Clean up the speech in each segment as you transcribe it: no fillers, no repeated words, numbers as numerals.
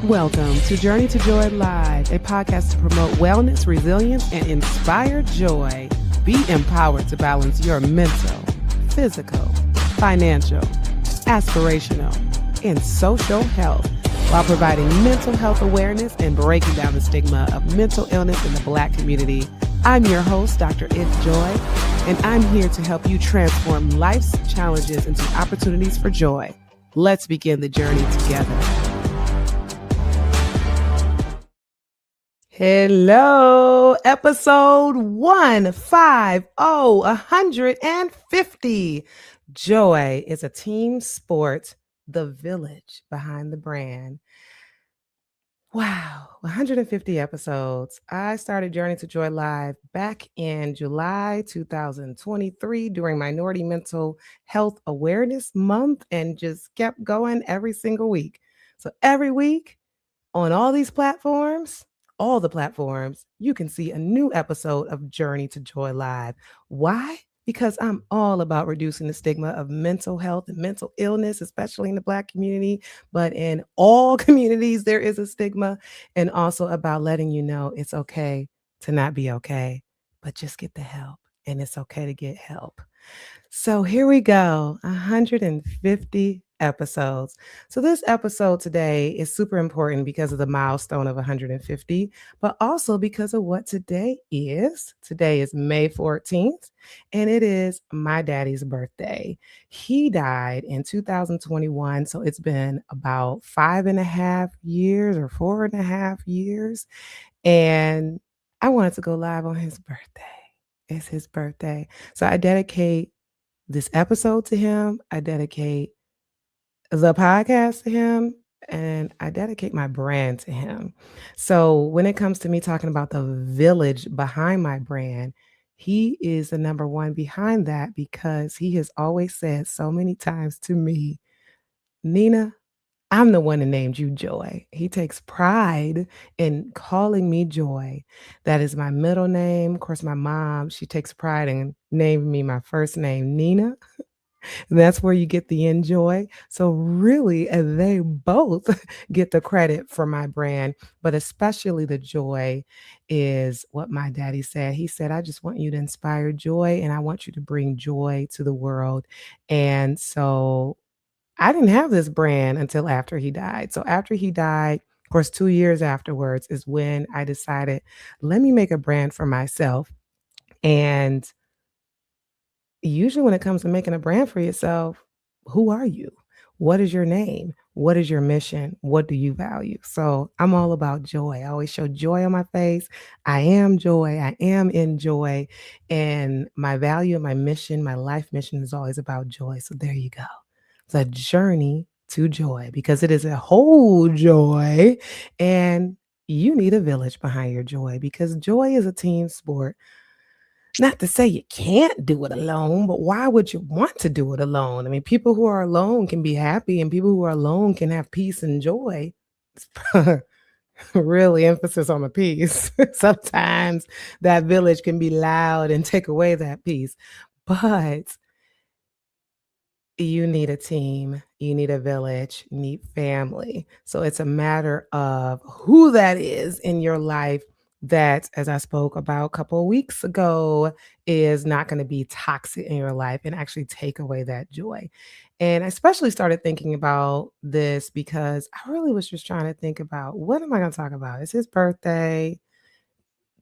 Welcome to Journey to Joy Live, a podcast to promote wellness, resilience, and inspire joy. Be empowered to balance your mental, physical, financial, aspirational, and social health while providing mental health awareness and breaking down the stigma of mental illness in the Black community. I'm your host, Dr. If Joy, and I'm here to help you transform life's challenges into opportunities for joy. Let's begin the journey together. Hello, episode 150. Joy is a team sport, the village behind the brand. Wow, 150 episodes. I started Journey to Joy Live back in July 2023 during Minority Mental Health Awareness Month and just kept going every single week. So every week on all these platforms, all the platforms, you can see a new episode of Journey to Joy Live. Why? Because I'm all about reducing the stigma of mental health and mental illness, especially in the Black community, but in all communities, there is a stigma, and also about letting you know it's okay to not be okay, but just get the help, and it's okay to get help. So here we go, 150 episodes. So this episode today is super important because of the milestone of 150, but also because of what today is. Today is May 14th, and it is my daddy's birthday. He died in 2021, so it's been about 5.5 years or 4.5 years, and I wanted to go live on his birthday. It's his birthday. So I dedicate this episode to him. I dedicate the podcast to him, and I dedicate my brand to him. So when it comes to me talking about the village behind my brand, he is the number one behind that because he has always said so many times to me, Nina, I'm the one that named you Joy. He takes pride in calling me Joy. That is my middle name. Of course, my mom, she takes pride in naming me my first name, Nina. That's where you get the enjoy. So really, they both get the credit for my brand, but especially the joy is what my daddy said. He said, I just want you to inspire joy and I want you to bring joy to the world. And so I didn't have this brand until after he died. So after he died, of course, 2 years afterwards is when I decided, let me make a brand for myself. And usually when it comes to making a brand for yourself, who are you? What is your name? What is your mission? What do you value? So I'm all about joy. I always show joy on my face. I am joy. I am in joy. And my value, my mission, my life mission is always about joy. So there you go. The journey to joy, because it is a whole joy. And you need a village behind your joy because joy is a team sport. Not to say you can't do it alone, but why would you want to do it alone? I mean, people who are alone can be happy, and people who are alone can have peace and joy. Really emphasis on the peace. Sometimes that village can be loud and take away that peace. But you need a team, you need a village, you need family. So it's a matter of who that is in your life that, as I spoke about a couple of weeks ago, is not going to be toxic in your life and actually take away that joy. And I especially started thinking about this because I really was just trying to think about, what am I going to talk about? It's his birthday.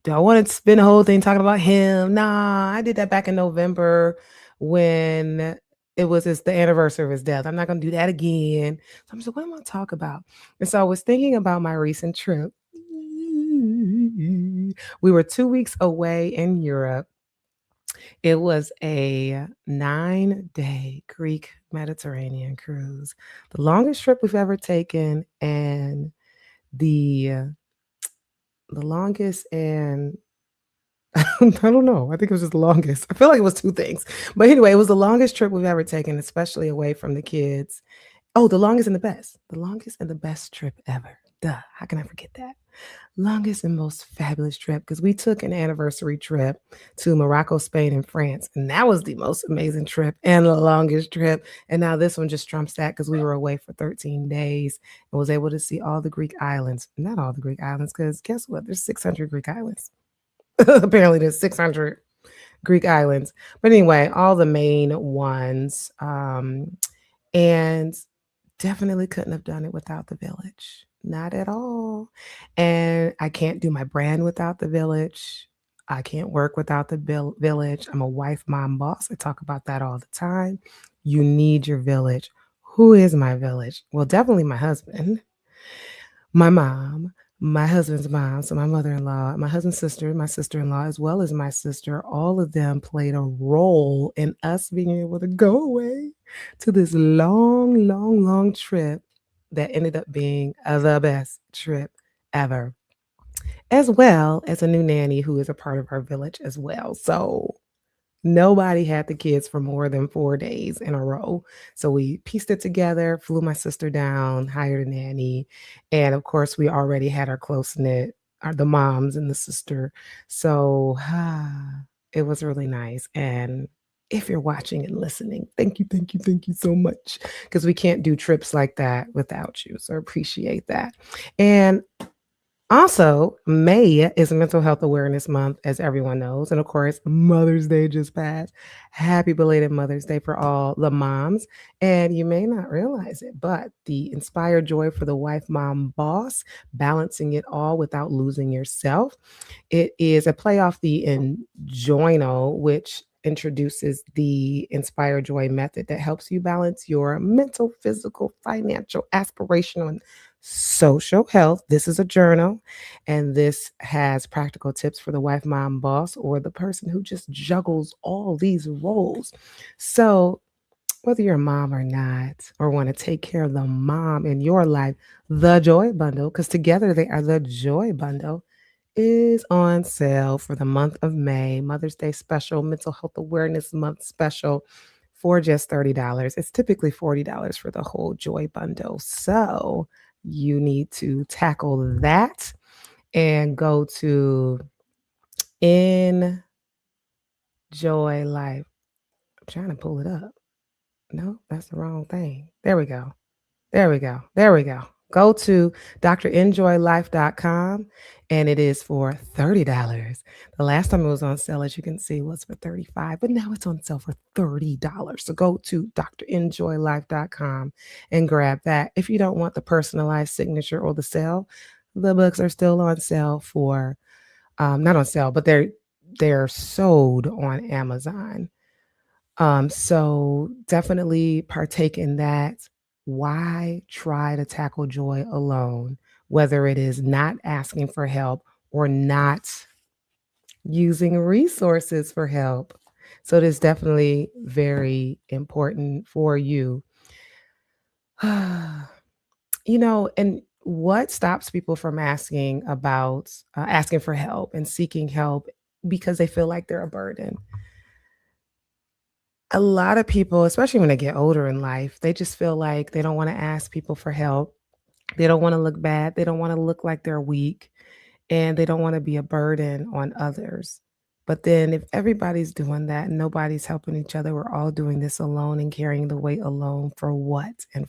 Do I want to spend the whole thing talking about him? Nah, I did that back in November when it's the anniversary of his death. I'm not going to do that again. So I'm just like, what am I going to talk about? And so I was thinking about my recent trip. We were 2 weeks away in Europe. It was a 9-day Greek Mediterranean cruise, the longest trip we've ever taken, and the longest and I don't know. I think it was just the longest. I feel like it was two things. But anyway, it was the longest trip we've ever taken, especially away from the kids. Oh, the longest and the best. The longest and the best trip ever. Duh, how can I forget that? Longest and most fabulous trip because we took an anniversary trip to Morocco, Spain, and France, and that was the most amazing trip and the longest trip. And now this one just trumps that because we were away for 13 days and was able to see all the Greek islands. Not all the Greek islands, because guess what? There's 600 Greek islands. Apparently, there's 600 Greek islands. But anyway, all the main ones. And definitely couldn't have done it without the village. Not at all. And I can't do my brand without the village. I can't work without the village. I'm a wife, mom, boss. I talk about that all the time. You need your village. Who is my village? Well, definitely my husband, my mom, my husband's mom, so my mother-in-law, my husband's sister, my sister-in-law, as well as my sister, all of them played a role in us being able to go away to this long, long, long trip that ended up being the best trip ever, as well as a new nanny who is a part of our village as well. So nobody had the kids for more than 4 days in a row. So we pieced it together, flew my sister down, hired a nanny, and of course, we already had our close-knit the moms and the sister. So, it was really nice, and if you're watching and listening, thank you so much, because we can't do trips like that without you, so appreciate that. And also, May is Mental Health Awareness Month, as everyone knows. And of course, Mother's Day just passed. Happy belated Mother's Day for all the moms. And you may not realize it, but the Inspired Joy for the Wife, Mom, Boss, balancing it all without losing yourself. It is a play off the Enjoyno, which introduces the Inspire Joy method that helps you balance your mental, physical, financial, aspirational, and social health. This is a journal, and this has practical tips for the wife, mom, boss, or the person who just juggles all these roles. So, whether you're a mom or not, or want to take care of the mom in your life, the Joy Bundle, because together they are the Joy Bundle, is on sale for the month of May, Mother's Day special, Mental Health Awareness Month special for just $30. It's typically $40 for the whole Joy Bundle. So you need to tackle that and go to Enjoy Life. I'm trying to pull it up. No, that's the wrong thing. There we go. There we go. There we go. Go to drenjoylife.com and it is for $30. The last time it was on sale, as you can see, was for $35, but now it's on sale for $30. So go to drenjoylife.com and grab that. If you don't want the personalized signature or the sale, the books are still on sale for not on sale, but they're sold on Amazon. So definitely partake in that. Why try to tackle joy alone, whether it is not asking for help or not using resources for help? So it is definitely very important for you. And what stops people from asking for help and seeking help because they feel like they're a burden? A lot of people, especially when they get older in life, they just feel like they don't want to ask people for help. They don't want to look bad. They don't want to look like they're weak, and they don't want to be a burden on others. But then if everybody's doing that and nobody's helping each other, we're all doing this alone and carrying the weight alone for what and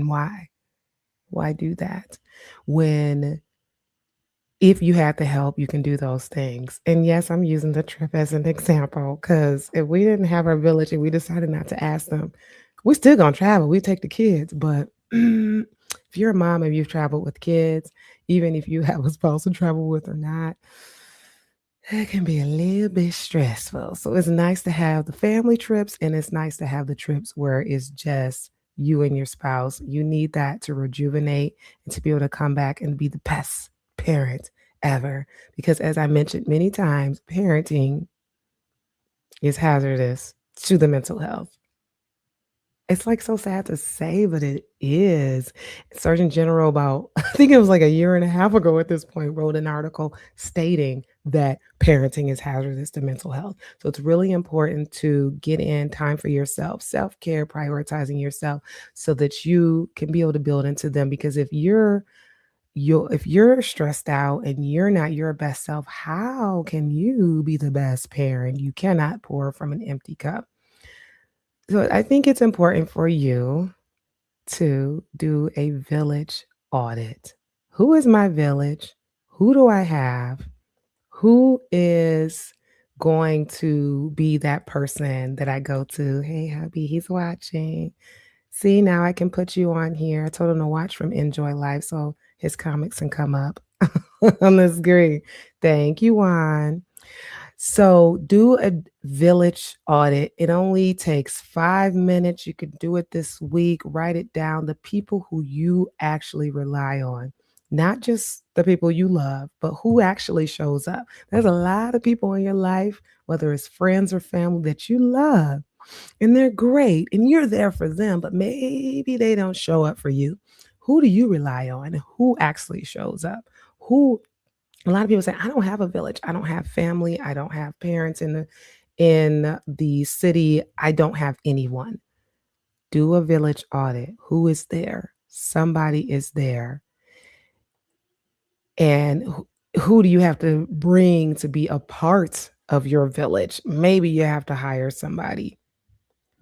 why? Why do that? When if you had the help, you can do those things. And yes, I'm using the trip as an example because if we didn't have our village and we decided not to ask them, we still gonna travel. We take the kids, but if you're a mom and you've traveled with kids, even if you have a spouse to travel with or not, it can be a little bit stressful. So it's nice to have the family trips and it's nice to have the trips where it's just you and your spouse. You need that to rejuvenate and to be able to come back and be the best parent ever. Because as I mentioned many times, parenting is hazardous to the mental health. It's like so sad to say, but it is. Surgeon General, about I think it was like a year and a half ago at this point, wrote an article stating that parenting is hazardous to mental health. So it's really important to get in time for yourself, self-care, prioritizing yourself so that you can be able to build into them. Because if you're if you're stressed out and you're not your best self, how can you be the best parent? You cannot pour from an empty cup. So I think it's important for you to do a village audit. Who is my village? Who do I have? Who is going to be that person that I go to? Hey, hubby, he's watching. See, now I can put you on here. I told him to watch from Enjoy Life so his comics can come up on the screen. Thank you, Juan. So do a village audit. It only takes 5 minutes. You could do it this week. Write it down. The people who you actually rely on, not just the people you love, but who actually shows up. There's a lot of people in your life, whether it's friends or family, that you love, and they're great, and you're there for them, but maybe they don't show up for you. Who do you rely on? Who actually shows up? Who A lot of people say, I don't have a village. I don't have family. I don't have parents in the city. I don't have anyone. Do a village audit. Who is there? Somebody is there. And who do you have to bring to be a part of your village? Maybe you have to hire somebody.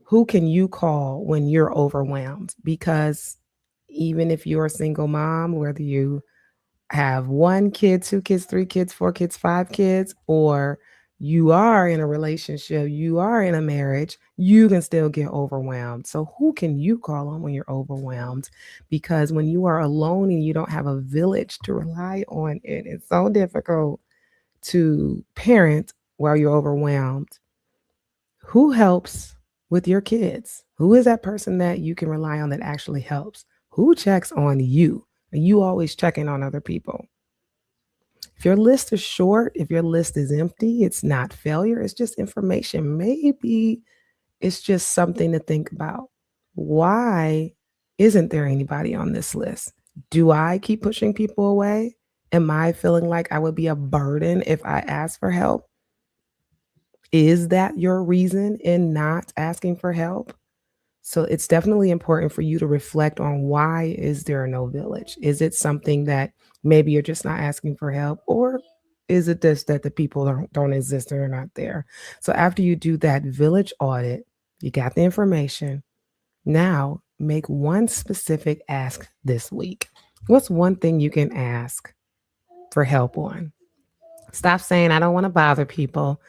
Who can you call when you're overwhelmed? Because even if you're a single mom, whether you have 1 kid, 2 kids, 3 kids, 4 kids, 5 kids, or you are in a relationship, you are in a marriage, you can still get overwhelmed. So, who can you call on when you're overwhelmed? Because when you are alone and you don't have a village to rely on, it is so difficult to parent while you're overwhelmed. Who helps with your kids? Who is that person that you can rely on that actually helps? Who checks on you? Are you always checking on other people? If your list is short, if your list is empty, it's not failure, it's just information. Maybe it's just something to think about. Why isn't there anybody on this list? Do I keep pushing people away? Am I feeling like I would be a burden if I ask for help? Is that your reason in not asking for help? So it's definitely important for you to reflect on, why is there no village? Is it something that maybe you're just not asking for help, or is it just that the people don't exist, they're not there? So after you do that village audit, you got the information. Now make one specific ask this week. What's one thing you can ask for help on? Stop saying, I don't want to bother people.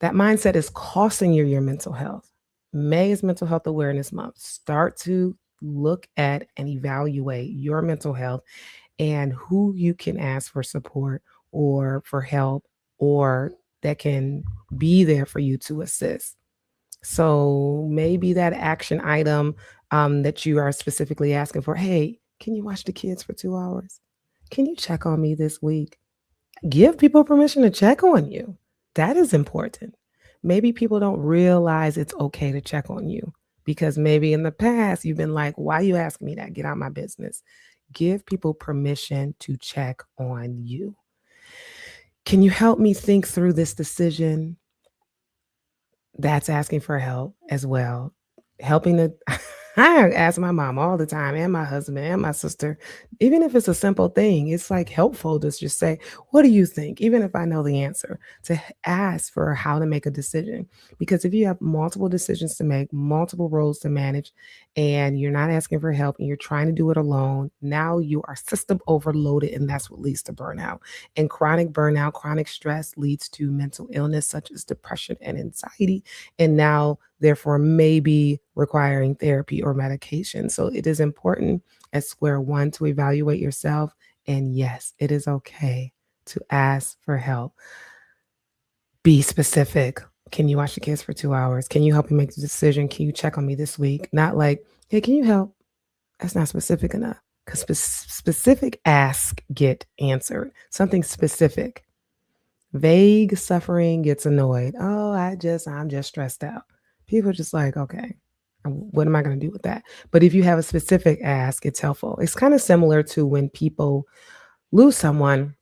That mindset is costing you your mental health. May is Mental Health Awareness Month. Start to look at and evaluate your mental health and who you can ask for support or for help, or that can be there for you to assist. So maybe that action item that you are specifically asking for, hey, can you watch the kids for 2 hours? Can you check on me this week? Give people permission to check on you. That is important. Maybe people don't realize it's okay to check on you because maybe in the past you've been like, why are you asking me that? Get out of my business. Give people permission to check on you. Can you help me think through this decision? That's asking for help as well. Helping to I ask my mom all the time, and my husband and my sister, even if it's a simple thing, it's like helpful to just say, what do you think? Even if I know the answer, to ask for how to make a decision. Because if you have multiple decisions to make, multiple roles to manage, and you're not asking for help and you're trying to do it alone, now you are system overloaded, and that's what leads to burnout. And chronic burnout, chronic stress leads to mental illness such as depression and anxiety. And now, therefore, maybe requiring therapy or medication. So it is important at square one to evaluate yourself. And yes, it is okay to ask for help. Be specific. Can you watch the kids for 2 hours? Can you help me make the decision? Can you check on me this week? Not like, hey, can you help? That's not specific enough, because specific asks get answered. Something specific. Vague suffering gets annoyed. Oh, I'm just stressed out. People are just like, okay, what am I going to do with that? But if you have a specific ask, it's helpful. It's kind of similar to when people lose someone,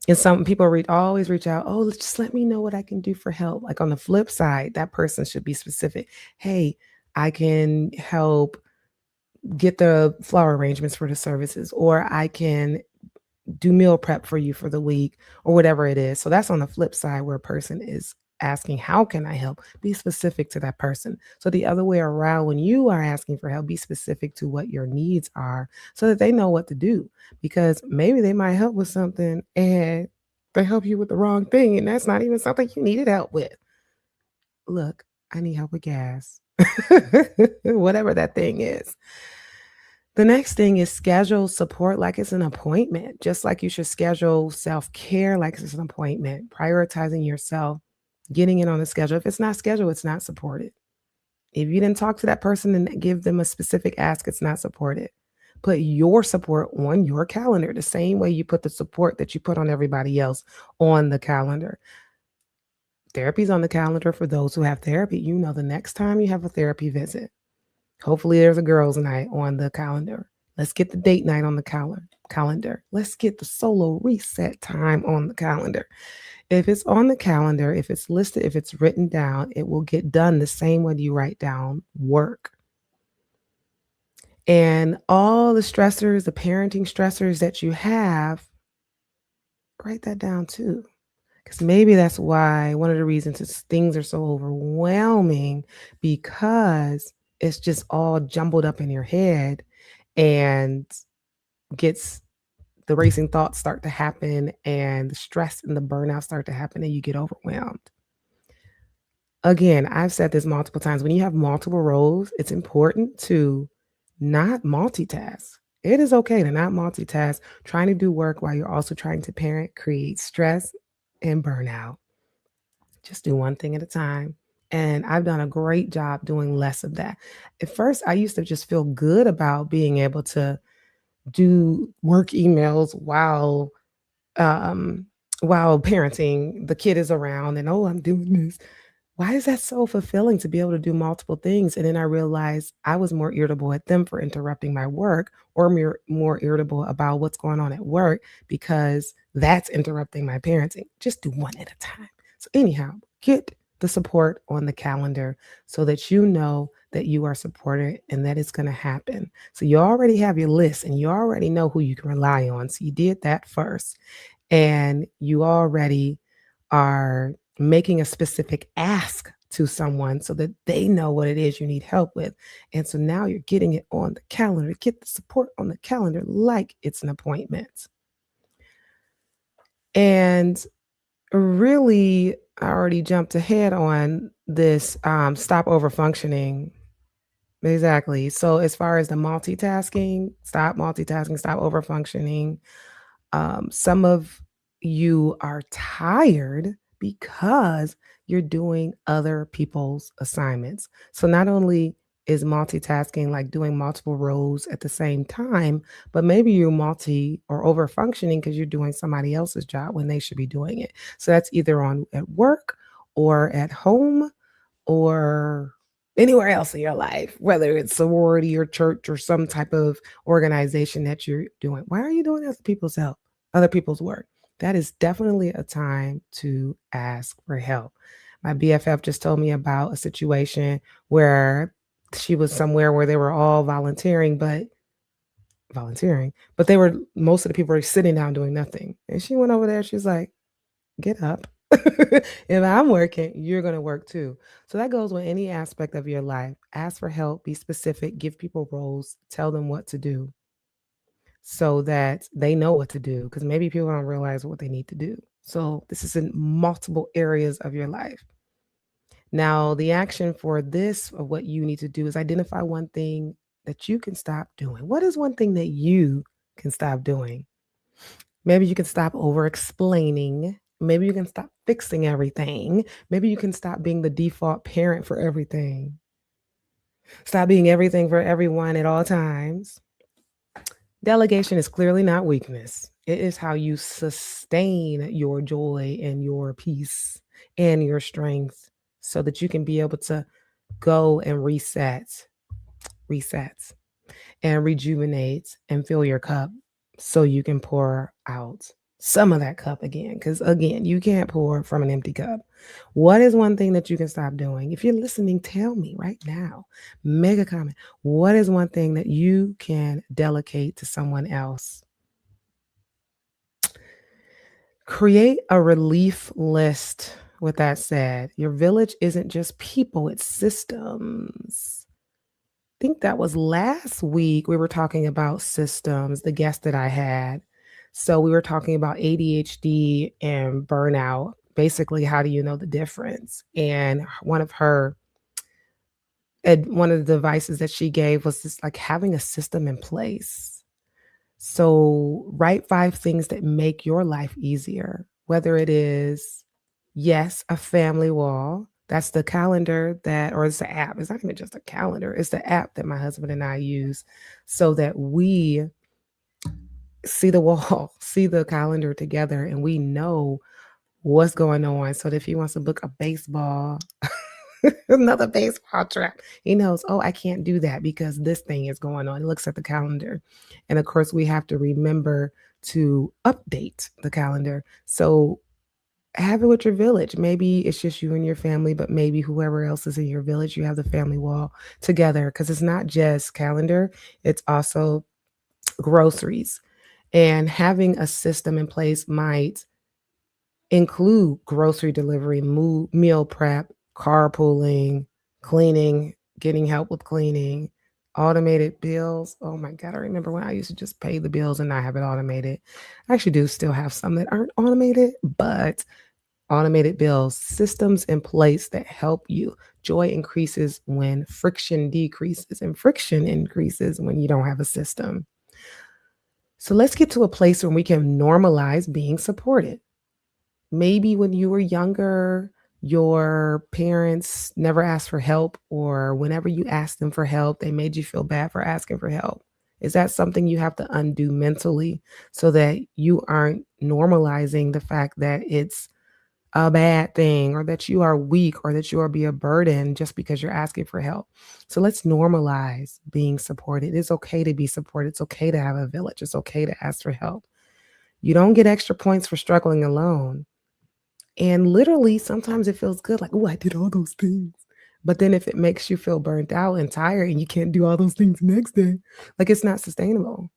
and some people always reach out, oh, just let me know what I can do for help. Like on the flip side, that person should be specific. Hey, I can help get the flower arrangements for the services, or I can do meal prep for you for the week or whatever it is. So that's on the flip side where a person is asking, how can I help? Be specific to that person. So the other way around, when you are asking for help, be specific to what your needs are so that they know what to do. Because maybe they might help with something and they help you with the wrong thing. And that's not even something you needed help with. Look, I need help with gas, whatever that thing is. The next thing is schedule support like it's an appointment, just like you should schedule self care like it's an appointment, prioritizing yourself, getting it on the schedule. If it's not scheduled, it's not supported. If you didn't talk to that person and give them a specific ask, it's not supported. Put your support on your calendar the same way you put the support that you put on everybody else on the calendar. Therapy's on the calendar for those who have therapy. You know, the next time you have a therapy visit, hopefully there's a girls' night on the calendar. Let's get the date night on the calendar. Let's get the solo reset time on the calendar. If it's on the calendar, if it's listed, if it's written down, it will get done the same way you write down work. And all the stressors, the parenting stressors that you have, write that down too. Because maybe that's why one of the reasons is things are so overwhelming because it's just all jumbled up in your head and gets the racing thoughts start to happen and the stress and the burnout start to happen and you get overwhelmed. Again, I've said this multiple times. When you have multiple roles, it's important to not multitask. It is okay to not multitask. Trying to do work while you're also trying to parent creates stress and burnout. Just do one thing at a time. And I've done a great job doing less of that. At first, I used to just feel good about being able to do work emails um while parenting. The kid is around and oh, I'm doing this. Why is that so fulfilling to be able to do multiple things? And then I realized I was more irritable at them for interrupting my work or more irritable about what's going on at work because that's interrupting my parenting. Just do one at a time. So, anyhow, get the support on the calendar so that you know that you are supported and that it's going to happen. So, you already have your list and you already know who you can rely on. So, you did that first. And you already are making a specific ask to someone so that they know what it is you need help with. And so now you're getting it on the calendar. Get the support on the calendar like it's an appointment. And really, I already jumped ahead on this stop over functioning. Exactly. So as far as the multitasking, stop over functioning. Some of you are tired because you're doing other people's assignments. So not only is multitasking like doing multiple roles at the same time, but maybe you're multi or over functioning because you're doing somebody else's job when they should be doing it. So that's either on at work or at home or anywhere else in your life, whether it's sorority or church or some type of organization that you're doing. Why are you doing other people's work? That is definitely a time to ask for help. My BFF just told me about a situation where she was somewhere where they were all volunteering, but they were most of the people were sitting down doing nothing. And she went over there, she's like, get up. If I'm working, you're going to work too. So that goes with any aspect of your life. Ask for help, be specific, give people roles, tell them what to do so that they know what to do because maybe people don't realize what they need to do. So this is in multiple areas of your life. Now, the action for this, of what you need to do is identify one thing that you can stop doing. What is one thing that you can stop doing? Maybe you can stop over explaining. Maybe you can stop fixing everything. Maybe you can stop being the default parent for everything. Stop being everything for everyone at all times. Delegation is clearly not weakness. It is how you sustain your joy and your peace and your strength so that you can be able to go and reset and rejuvenate and fill your cup so you can pour out some of that cup again. Because again, you can't pour from an empty cup. What is one thing that you can stop doing? If you're listening, tell me right now. Make a comment. What is one thing that you can delegate to someone else? Create a relief list. With that said, your village isn't just people, it's systems. I think that was last week we were talking about systems, the guest that I had. So we were talking about ADHD and burnout. Basically, how do you know the difference? And one of the devices that she gave was just like having a system in place. So write 5 things that make your life easier, whether it is, yes, a family wall. That's the calendar that, or it's the app. It's not even just a calendar. It's the app that my husband and I use so that we see the wall, see the calendar together, and we know what's going on. So that if he wants to book a baseball, another baseball trip, he knows, oh, I can't do that because this thing is going on. He looks at the calendar. And of course, we have to remember to update the calendar. So have it with your village. Maybe it's just you and your family, but maybe whoever else is in your village, you have the family wall together because it's not just calendar, it's also groceries. And having a system in place might include grocery delivery, meal prep, carpooling, cleaning, getting help with cleaning, automated bills. Oh my God, I remember when I used to just pay the bills and not have it automated. I actually do still have some that aren't automated, but automated bills, systems in place that help you. Joy increases when friction decreases, and friction increases when you don't have a system. So let's get to a place where we can normalize being supported. Maybe when you were younger, your parents never asked for help, or whenever you asked them for help, they made you feel bad for asking for help. Is that something you have to undo mentally so that you aren't normalizing the fact that it's a bad thing or that you are weak or that you are be a burden just because you're asking for help? So let's normalize being supported. It's okay to be supported. It's okay to have a village. It's okay to ask for help. You don't get extra points for struggling alone. And literally, sometimes it feels good, like, oh, I did all those things. But then if it makes you feel burnt out and tired and you can't do all those things next day, like it's not sustainable.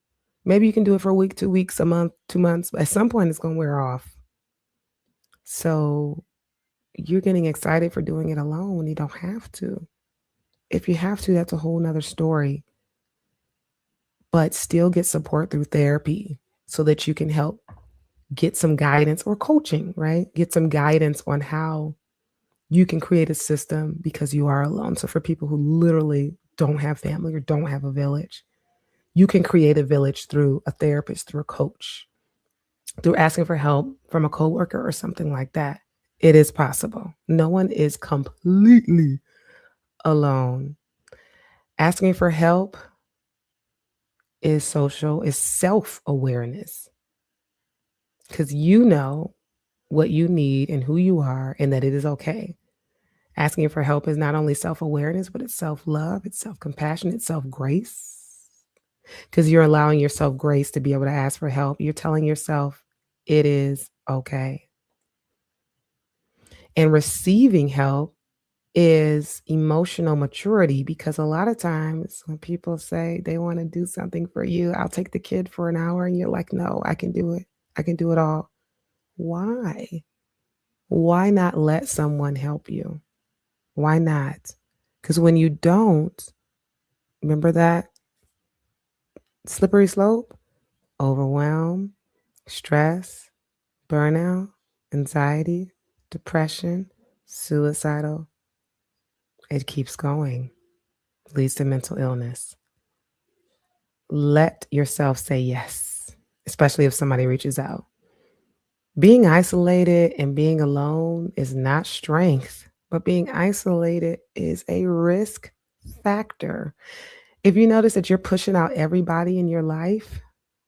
Maybe you can do it for a week, 2 weeks, a month, 2 months, but at some point it's going to wear off. So you're getting excited for doing it alone when you don't have to. If you have to, that's a whole nother story. But still get support through therapy so that you can help get some guidance or coaching, right? Get some guidance on how you can create a system because you are alone. So for people who literally don't have family or don't have a village, you can create a village through a therapist, through a coach, through asking for help from a coworker or something like that. It is possible. No one is completely alone. Asking for help is self-awareness because you know what you need and who you are and that it is okay. Asking for help is not only self-awareness, but it's self-love, it's self-compassion, it's self-grace. Because you're allowing yourself grace to be able to ask for help. You're telling yourself it is okay. And receiving help is emotional maturity because a lot of times when people say they want to do something for you, I'll take the kid for an hour, and you're like, no, I can do it. I can do it all. Why? Why not let someone help you? Why not? Because when you don't, remember that slippery slope, overwhelm, stress, burnout, anxiety, depression, suicidal. It keeps going, leads to mental illness. Let yourself say yes, especially if somebody reaches out. Being isolated and being alone is not strength, but being isolated is a risk factor. If you notice that you're pushing out everybody in your life,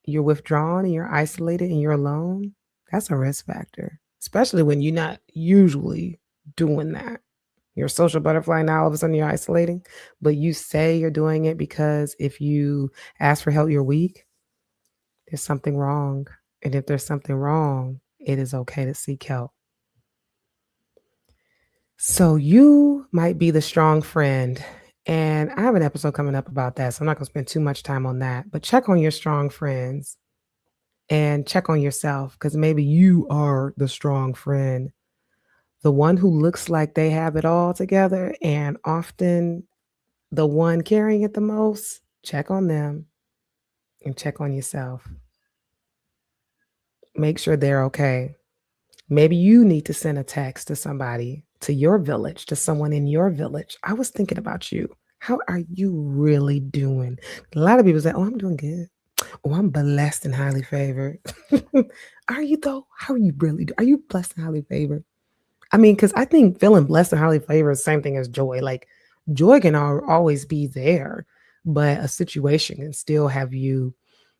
you're withdrawn and you're isolated and you're alone, that's a risk factor, especially when you're not usually doing that. You're a social butterfly, now all of a sudden you're isolating, but you say you're doing it because if you ask for help, you're weak. There's something wrong. And if there's something wrong, it is okay to seek help. So you might be the strong friend. And I have an episode coming up about that. So I'm not going to spend too much time on that. But check on your strong friends. and check on yourself because maybe you are the strong friend, the one who looks like they have it all together and often the one carrying it the most. Check on them and check on yourself. Make sure they're okay. Maybe you need to send a text to somebody, to your village, to someone in your village. I was thinking about you. How are you really doing? A lot of people say, "Oh, I'm doing good. Oh, I'm blessed and highly favored." Are you though? How are you really? Are you blessed and highly favored? I mean, because I think feeling blessed and highly favored is the same thing as joy. Like joy can always be there, but a situation can still have you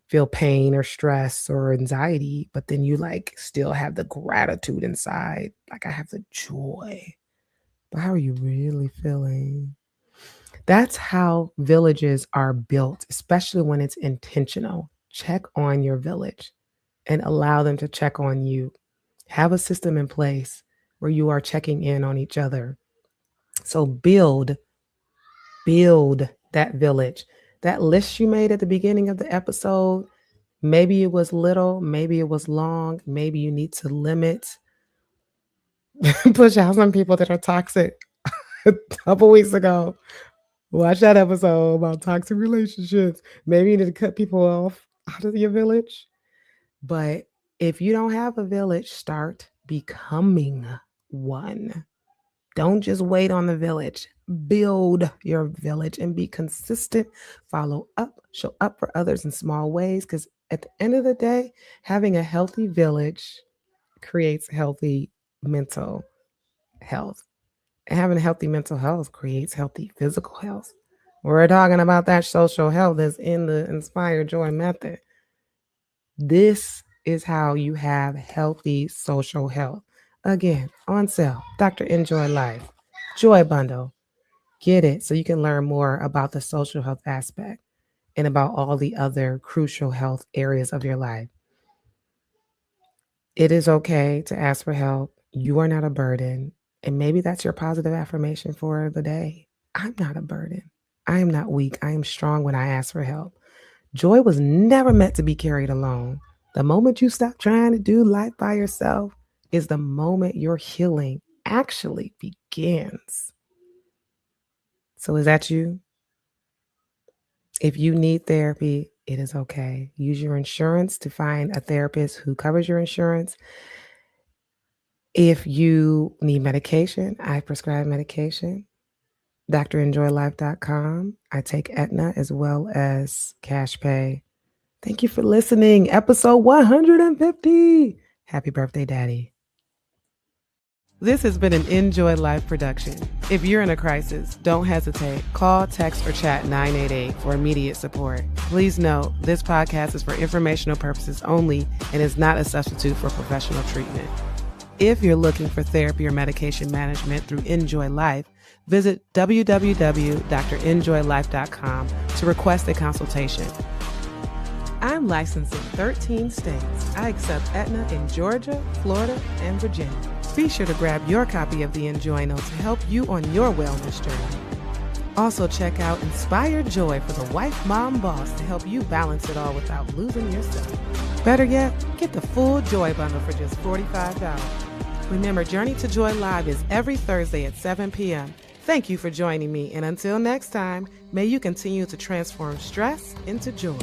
feel pain or stress or anxiety, but then you like still have the gratitude inside. Like I have the joy. But how are you really feeling? That's how villages are built, especially when it's intentional. Check on your village and allow them to check on you. Have a system in place where you are checking in on each other. So build that village. That list you made at the beginning of the episode, maybe it was little, maybe it was long, maybe you need to limit, push out some people that are toxic. A couple weeks ago, watch that episode about toxic relationships. Maybe you need to cut people off out of your village. But if you don't have a village, start becoming one. Don't just wait on the village. Build your village and be consistent. Follow up, show up for others in small ways. Because at the end of the day, having a healthy village creates healthy mental health. And having a healthy mental health creates healthy physical health. We're talking about that social health that's in the Inspired Joy method. This is how you have healthy social health. Again, on sale, Dr. Enjoy Life, Joy Bundle. Get it so you can learn more about the social health aspect and about all the other crucial health areas of your life. It is okay to ask for help. You are not a burden. And maybe that's your positive affirmation for the day. I'm not a burden. I am not weak. I am strong when I ask for help. Joy was never meant to be carried alone. The moment you stop trying to do life by yourself is the moment your healing actually begins. So is that you? If you need therapy, it is okay. Use your insurance to find a therapist who covers your insurance. If you need medication, I prescribe medication. DrEnjoyLife.com. I take Aetna as well as cash pay. Thank you for listening. Episode 150. Happy birthday, Daddy. This has been an Enjoy Life production. If you're in a crisis, don't hesitate. Call, text, or chat 988 for immediate support. Please note, this podcast is for informational purposes only and is not a substitute for professional treatment. If you're looking for therapy or medication management through Enjoy Life, visit www.DrEnjoyLife.com to request a consultation. I'm licensed in 13 states. I accept Aetna in Georgia, Florida, and Virginia. Be sure to grab your copy of the Enjoy Note to help you on your wellness journey. Also check out Inspired Joy for the wife, mom, boss to help you balance it all without losing yourself. Better yet, get the full Joy Bundle for just $45. Remember, Journey to Joy Live is every Thursday at 7 p.m. Thank you for joining me, and until next time, may you continue to transform stress into joy.